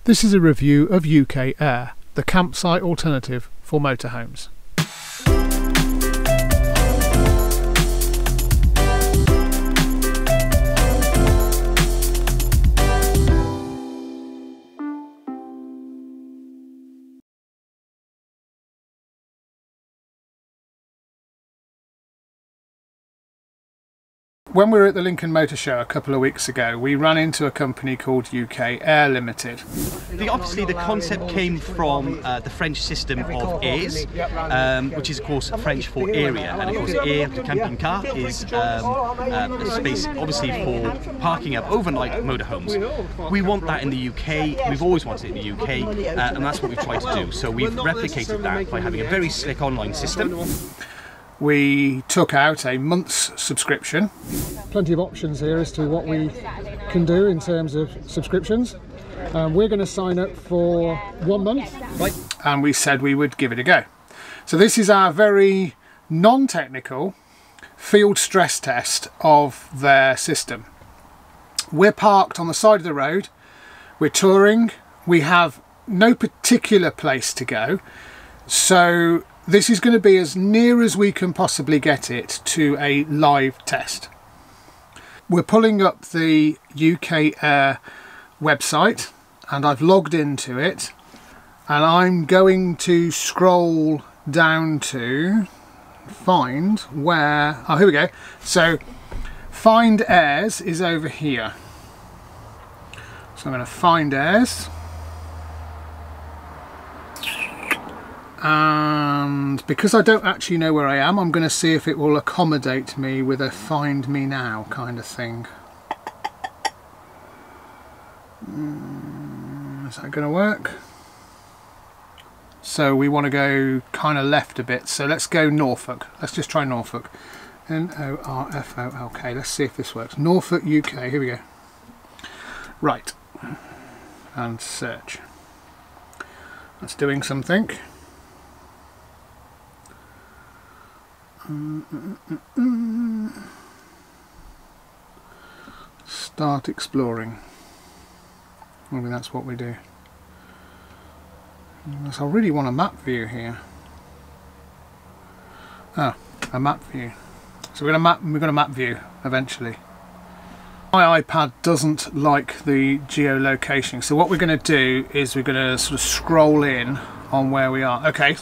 This is a review of UK Aire, the campsite alternative for motorhomes. When we were at the Lincoln Motor Show a couple of weeks ago, we ran into a company called UK Aire Limited. Obviously the concept came from the French system of Aires, which is of course French for area, and of course Aire de camping car is a space obviously for parking up overnight motorhomes. We want that in the UK, we've always wanted it in the UK, and that's what we've tried to do. So we've replicated that by having a very slick online system. We took out a month's subscription. Plenty of options here as to what we can do in terms of subscriptions. We're going to sign up for 1 month, right? And we said we would give it a go. So this is our very non-technical field stress test of their system. We're parked on the side of the road, we're touring, we have no particular place to go, so this is going to be as near as we can possibly get it to a live test. We're pulling up the UK Aire website and I've logged into it, and I'm going to scroll down to find where, oh here we go, so find Aires is over here. So I'm going to find Aires. And because I don't actually know where I am, I'm going to see if it will accommodate me with a find me now kind of thing. Is that going to work? So we want to go kind of left a bit, so let's go Norfolk. Let's just try Norfolk. N-O-R-F-O-L-K. Let's see if this works. Norfolk, UK. Here we go. Right. And search. That's doing something. Start exploring. Maybe that's what we do. So I really want a map view here. Ah, a map view. So we're going to map view eventually. My iPad doesn't like the geolocation, so what we're going to do is we're going to sort of scroll in on where we are. Okay.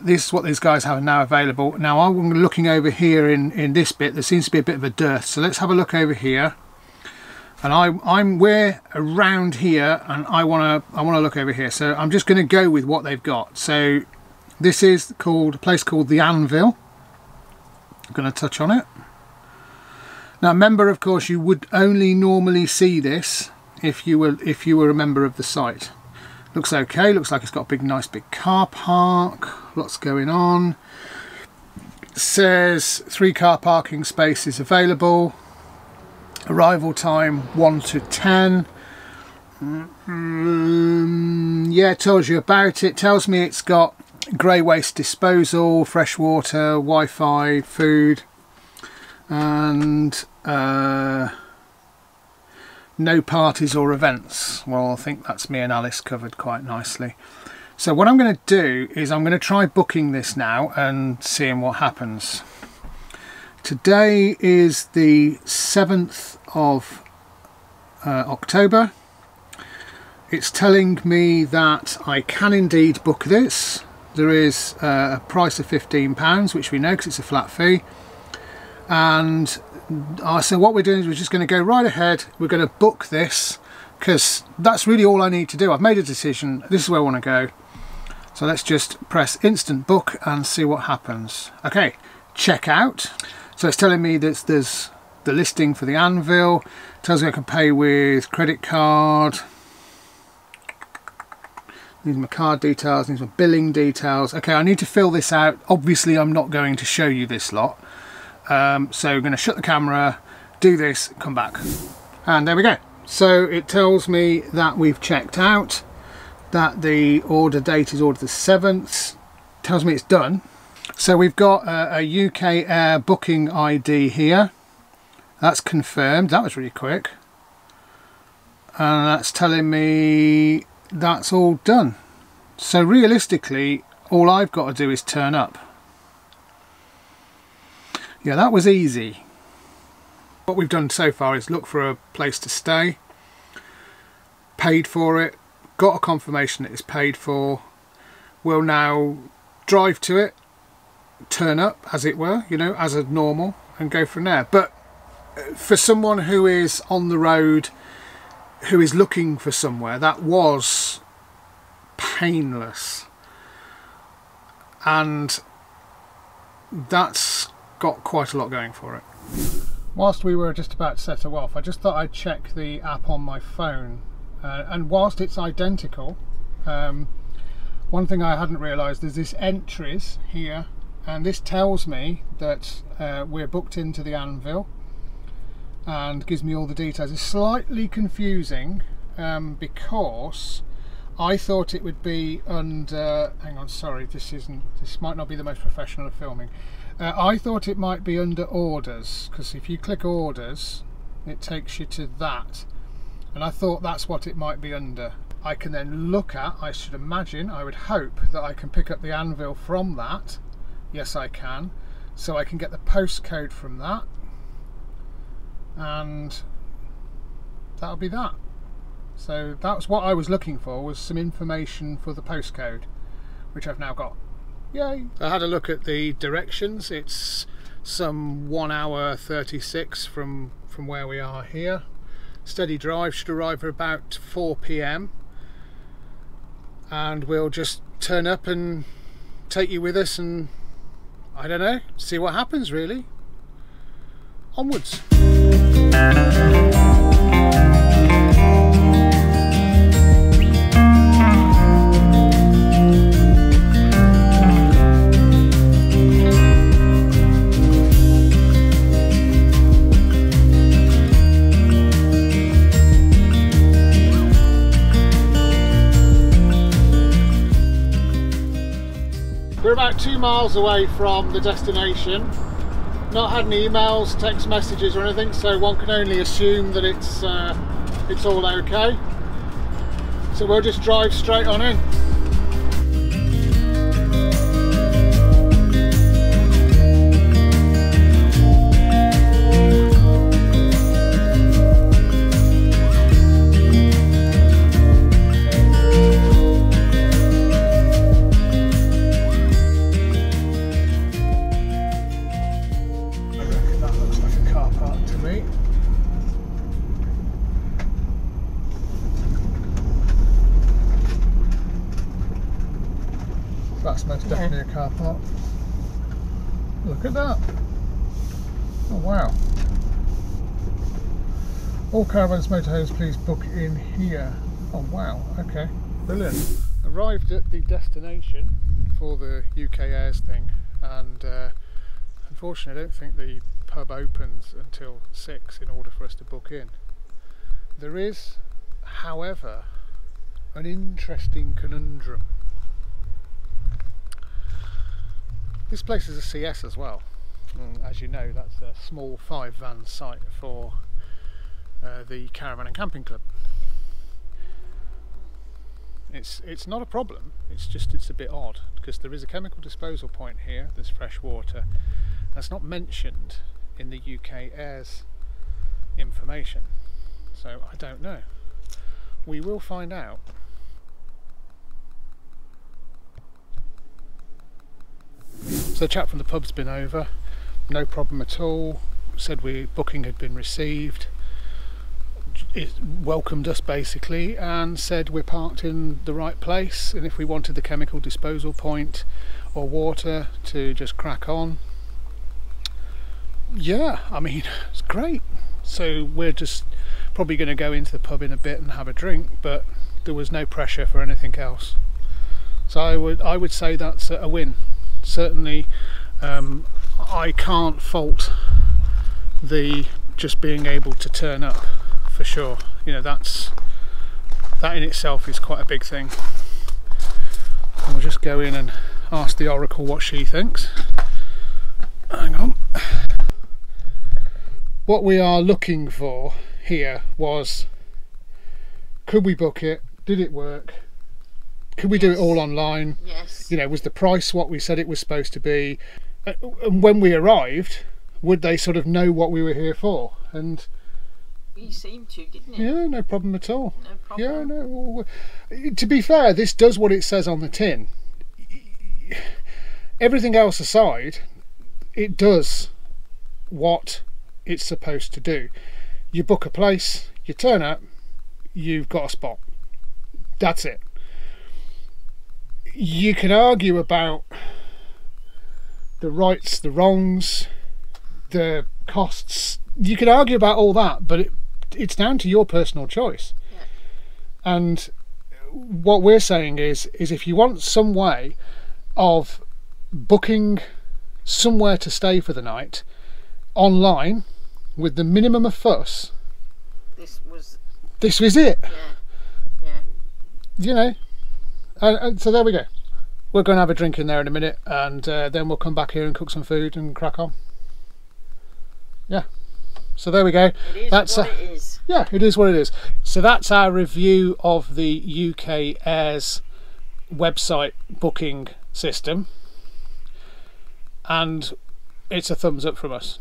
This is what these guys have now available. Now I'm looking over here in this bit. There seems to be a bit of a dearth, so let's have a look over here. And we're around here, and I want to look over here. So I'm just going to go with what they've got. So this is called a place called the Anvil. I'm going to touch on it. Now remember, of course, you would only normally see this if you were a member of the site. Looks okay, looks like it's got a nice big car park, lots going on. It says 3 car parking spaces available. Arrival time 1 to 10. Yeah, it tells you about it. Tells me it's got grey waste disposal, fresh water, Wi-Fi, food, and no parties or events. Well, I think that's me and Alice covered quite nicely. So what I'm going to do is I'm going to try booking this now and seeing what happens. Today is the 7th of October. It's telling me that I can indeed book this. There is a price of £15, which we know because it's a flat fee. And so what we're doing is we're just going to go right ahead. We're going to book this because that's really all I need to do. I've made a decision. This is where I want to go. So let's just press instant book and see what happens. Okay, check out. So it's telling me that there's the listing for the Anvil. It tells me I can pay with credit card. These are my card details. These are my billing details. Okay, I need to fill this out. Obviously, I'm not going to show you this lot. So I'm going to shut the camera, do this, come back, and there we go. So it tells me that we've checked out, that the order date is order the 7th, tells me it's done. So we've got a UK Aire booking ID here. That's confirmed. That was really quick. And that's telling me that's all done. So realistically, all I've got to do is turn up. Yeah, that was easy. What we've done so far is look for a place to stay, paid for it, got a confirmation that it's paid for. We'll now drive to it, turn up as it were, you know, as a normal, and go from there. But for someone who is on the road, who is looking for somewhere, that was painless, and that's got quite a lot going for it. Whilst we were just about to set her off, I just thought I'd check the app on my phone, and whilst it's identical, one thing I hadn't realised is this entries here, and this tells me that we're booked into the Anvil and gives me all the details. It's slightly confusing because I thought it would be under, hang on, sorry, this might not be the most professional of filming. I thought it might be under orders, because if you click orders it takes you to that, and I thought that's what it might be under. I can then look at, I should imagine, I would hope that I can pick up the Anvil from that. Yes, I can. So I can get the postcode from that, and that'll be that. So that's what I was looking for, was some information for the postcode, which I've now got. Yay! I had a look at the directions. It's some 1 hour 36 from where we are here. Steady drive, should arrive at about 4 PM, and we'll just turn up and take you with us, and I don't know, see what happens really. Onwards. We're about 2 miles away from the destination. Not had any emails, text messages or anything, so one can only assume that it's all okay. So we'll just drive straight on in. That's most definitely a car park. Look at that. Oh wow. All caravans, motorhomes, please book in here. Oh wow, okay. Brilliant. Arrived at the destination for the UK Aires thing, and unfortunately I don't think the pub opens until 6 in order for us to book in. There is, however, an interesting conundrum. This place is a CS as well. As you know, that's a small 5-van site for the Caravan and Camping Club. It's not a problem, it's a bit odd, because there is a chemical disposal point here, there's fresh water. That's not mentioned in the UK Aires information, so I don't know. We will find out. So the chap from the pub's been over, no problem at all, said booking had been received, it welcomed us basically and said we're parked in the right place, and if we wanted the chemical disposal point or water to just crack on. Yeah, I mean, it's great. So we're just probably going to go into the pub in a bit and have a drink, but there was no pressure for anything else. So I would say that's a win. Certainly I can't fault the just being able to turn up, for sure. You know, that in itself is quite a big thing. And we'll just go in and ask the Oracle what she thinks. Hang on. What we are looking for here was, could we book it Did it work? Could we do it all online? Yes. You know, was the price what we said it was supposed to be? And when we arrived, would they sort of know what we were here for? And You seemed to, didn't you? yeah, no problem at all. No problem. Yeah, no. To be fair, this does what it says on the tin. Everything else aside, it does what it's supposed to do. You book a place, you turn up, you've got a spot. That's it. You can argue about the rights, the wrongs, the costs. You can argue about all that, but it's down to your personal choice. Yeah. And what we're saying is if you want some way of booking somewhere to stay for the night online with the minimum of fuss, This was it. yeah. You know, and so there we go. We're going to have a drink in there in a minute, and then we'll come back here and cook some food and crack on. Yeah, so there we go. It is what it is. Yeah, it is what it is. So that's our review of the UK Aire's website booking system, and it's a thumbs up from us.